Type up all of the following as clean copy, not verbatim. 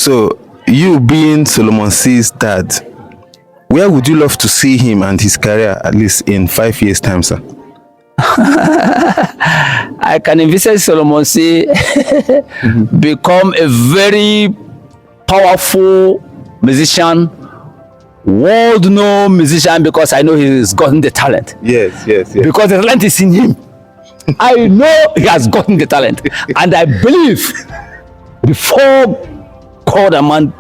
So, you being Solomon Cee's dad, where would you love to see him and his career at least in 5 years' time, sir? I can envisage Solomon Cee become a very powerful musician, world-known musician, because I know he's gotten the talent. Yes. Because the talent is in him. I know he has gotten the talent, and I believe before God and man,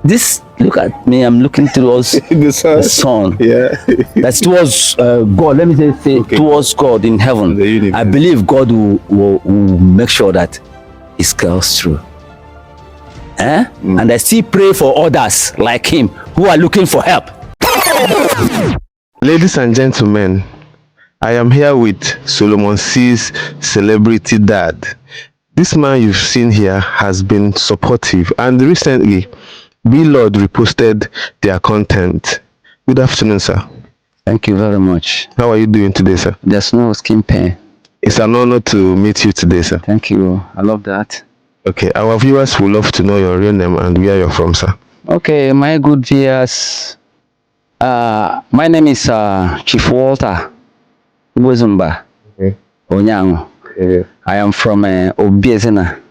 this, look at me, I'm looking towards the sun. Yeah. That's towards God. Let me say okay. Towards God in heaven. I believe God will make sure that it scales through. And I still pray for others like him who are looking for help. Ladies and gentlemen, I am here with Solomon Cee's celebrity dad. This man you've seen here has been supportive, and recently B-Lord reposted their content. Good afternoon, sir. Thank you very much. How are you doing today, sir? There's no skin pain. It's an honor to meet you today, sir. Thank you. I love that. Okay, our viewers would love to know your real name and where you're from, sir. Okay, my good viewers, my name is Chief Walter Wozumba Onyango. I am from Obiezena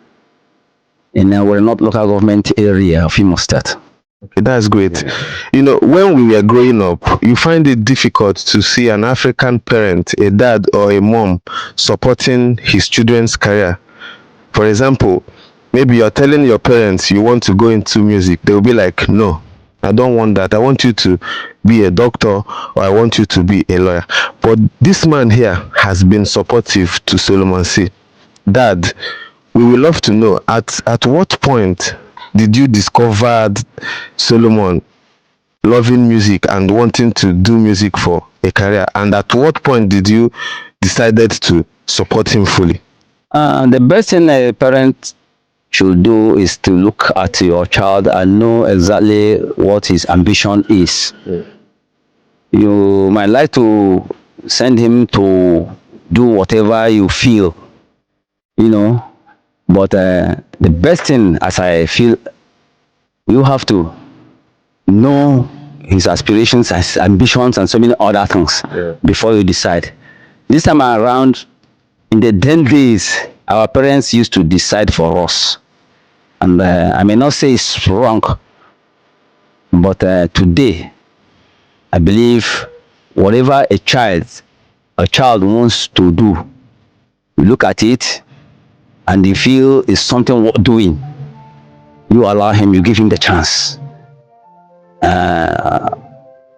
in our North local government area of Imo State. Okay, that's great. You know, when we were growing up, you find it difficult to see an African parent, a dad or a mom, supporting his children's career. For example, maybe you're telling your parents you want to go into music. They'll be like, no, I don't want that. I want you to be a doctor, or I want you to be a lawyer. But this man here has been supportive to Solomon Cee. Dad, we would love to know, at what point did you discover Solomon loving music and wanting to do music for a career? And at what point did you decided to support him fully? The best thing a parent should do is to look at your child and know exactly what his ambition is. You might like to send him to do whatever you feel, but the best thing, as I feel, you have to know his aspirations, his ambitions, and so many other things before you decide. This time around, in the then days, our parents used to decide for us. And I may not say it's wrong, but today, I believe whatever a child wants to do, you look at it and you feel it's something worth doing, you allow him, you give him the chance.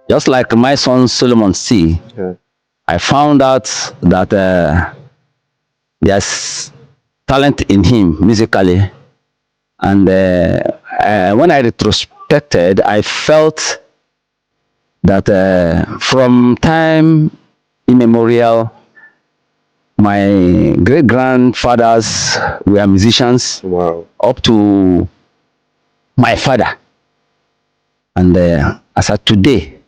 Just like my son Solomon Cee, I found out that there's talent in him musically, and when I retrospected, I felt that from time immemorial, my great-grandfathers were musicians. Wow. Up to my father. And as of today,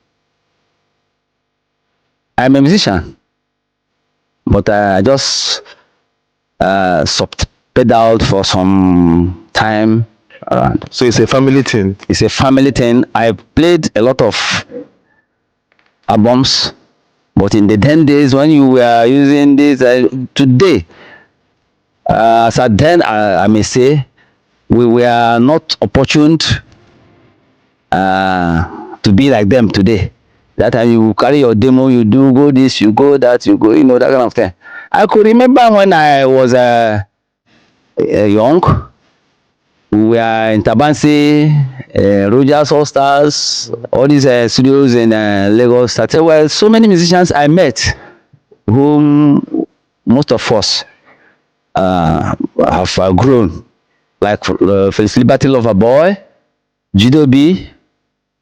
I'm a musician, but I just pedaled for some time around. So it's a family thing? It's a family thing. I played a lot of albums, but in the 10 days when you were using this, today, as at then, I may say, we were not opportune to be like them today. That time you carry your demo, you do go this, you go that, you go, that kind of thing. I could remember when I was young, we were in Tabansi, Rogers All Stars, all these studios in Lagos. Well, so many musicians I met, whom most of us have grown, like Felix Liberty Lover Boy, Jido B,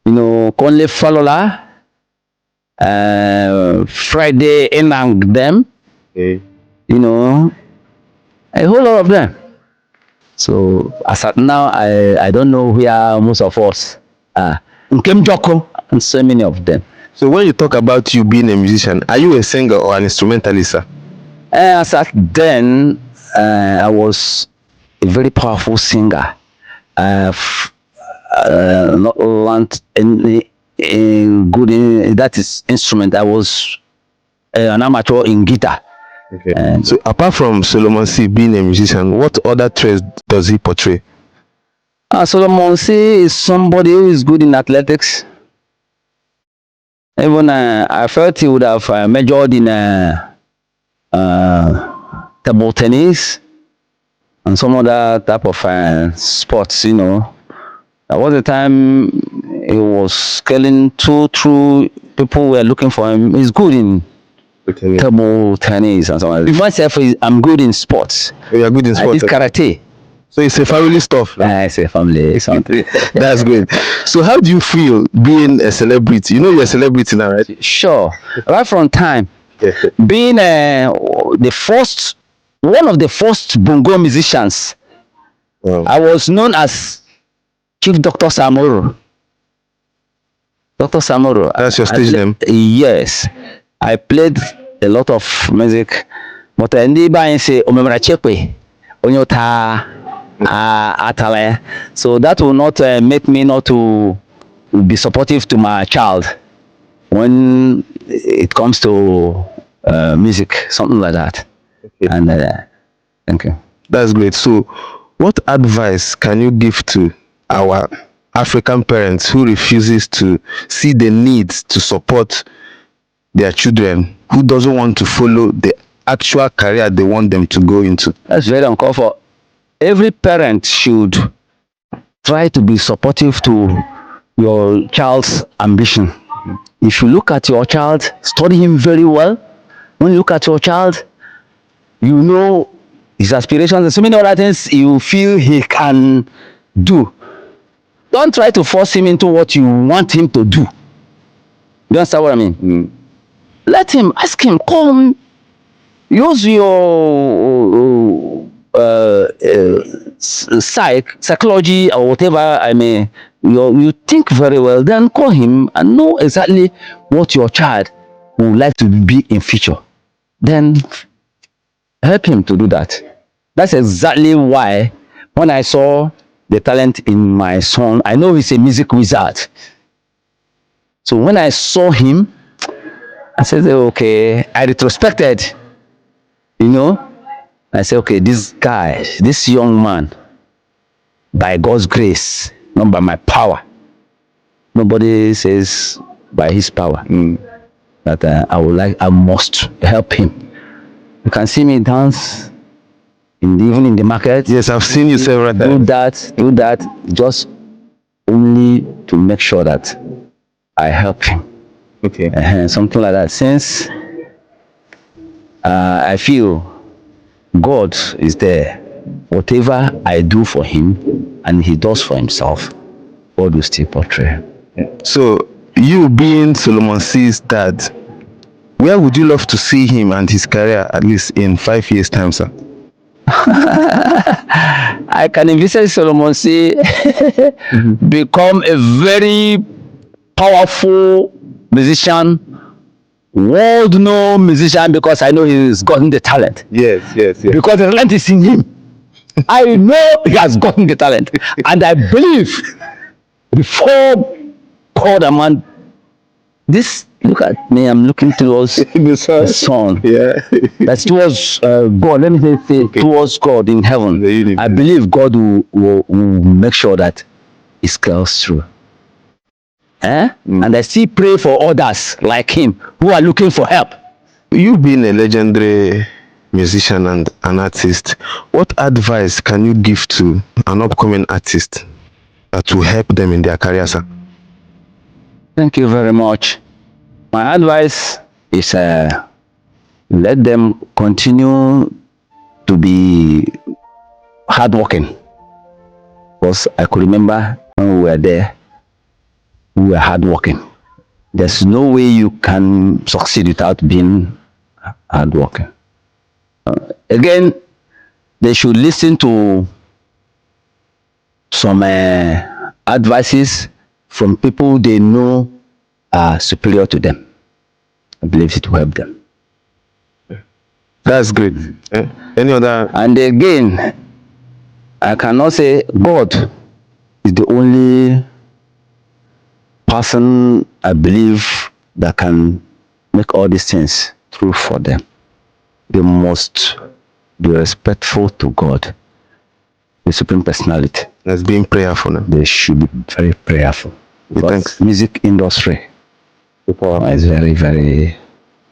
Conley Falola, Friday Enang them, a whole lot of them. So as at now, I don't know where most of us are. Nkem Joko and so many of them. So when you talk about you being a musician, are you a singer or an instrumentalist, sir? As at then, I was a very powerful singer. I've not learned any good in that is instrument. I was an amateur in guitar. Okay. So apart from Solomon Cee being a musician, what other traits does he portray? Solomon Cee is somebody who is good in athletics. Even I felt he would have majored in table tennis and some other type of sports, you know. There was a time he was scaling through people were looking for him. He's good in table tennis and so on. Myself, I'm good in sports. You are good in I sports. did karate. So it's a family stuff. It's a family something. That's great. So how do you feel being a celebrity? You know you're a celebrity now, right? Sure. Right from time, being one of the first bongo musicians, I was known as Chief Dr. Samoro. Dr. Samoro. That's your stage name? Yes. I played a lot of music. But I say Omemra Chekwe, Onyota Atale. So that will not make me not to be supportive to my child when it comes to music, something like that. Okay. And thank you. That's great. So what advice can you give to our African parents who refuses to see the need to support their children, who doesn't want to follow the actual career they want them to go into? That's very uncalled for. Every parent should try to be supportive to your child's ambition. If you look at your child, study him very well. When you look at your child, you know his aspirations and so many other things you feel he can do. Don't try to force him into what you want him to do. You understand what I mean? Let him, ask him, come, use your psychology or whatever you think very well, then call him and know exactly what your child would like to be in future. Then help him to do that. That's exactly why when I saw the talent in my son, I know he's a music wizard. So when I saw him, I said, okay, I retrospected, you know. I said, okay, this guy, this young man, by God's grace, not by my power. Nobody says by his power that I must help him. You can see me dance even in the market. Yes, I've seen you several times. Do that, just only to make sure that I help him. Okay. Something like that. Since I feel God is there, whatever I do for him and he does for himself, God will still portray. So, you being Solomon Cee's dad, where would you love to see him and his career at least in 5 years' time, sir? I can envisage Solomon Cee become a very powerful musician, world-known musician, because I know he's gotten the talent. Yes. Because the talent is in him. I know he has gotten the talent. And I believe before God and man, look at me, I'm looking towards the sun. Yeah. That's towards God. Let me say towards God in heaven. I believe God will make sure that it scales through. And I still pray for others like him who are looking for help. You being a legendary musician and an artist, what advice can you give to an upcoming artist that will help them in their career, sir? Thank you very much. My advice is let them continue to be hardworking. Because I could remember when we were there, we were hardworking. There's no way you can succeed without being hardworking. Again, they should listen to some advices from people they know are superior to them. I believe it will help them. That's great. Any other? And again, I cannot say God is the only person I believe that can make all these things true for them. They must be respectful to God, the Supreme Personality. That's being prayerful now. They should be very prayerful. Because thanks. music industry is very, very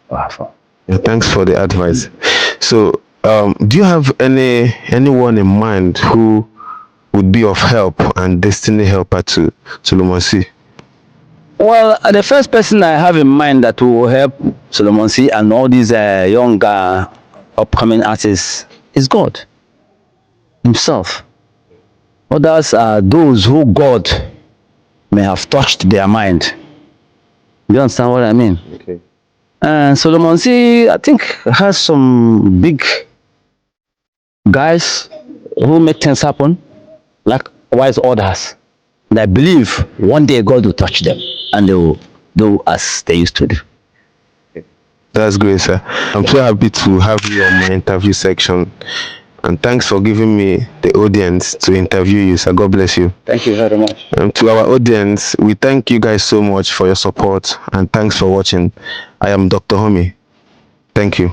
powerful. Yeah, thanks for the advice. So, do you have anyone in mind who would be of help and destiny helper to Solomon Cee? Well, the first person I have in mind that will help Solomon Cee and all these young upcoming artists is God Himself. Others are those who God may have touched their mind. You understand what I mean? Okay. And Solomon Cee, I think, has some big guys who make things happen, like wise others. And I believe one day God will touch them and they will do as they used to do. That's great, sir. I'm so happy to have you on my interview section. And thanks for giving me the audience to interview you, sir. God bless you. Thank you very much. To our audience, we thank you guys so much for your support and thanks for watching. I am Dr. Drhommie. Thank you.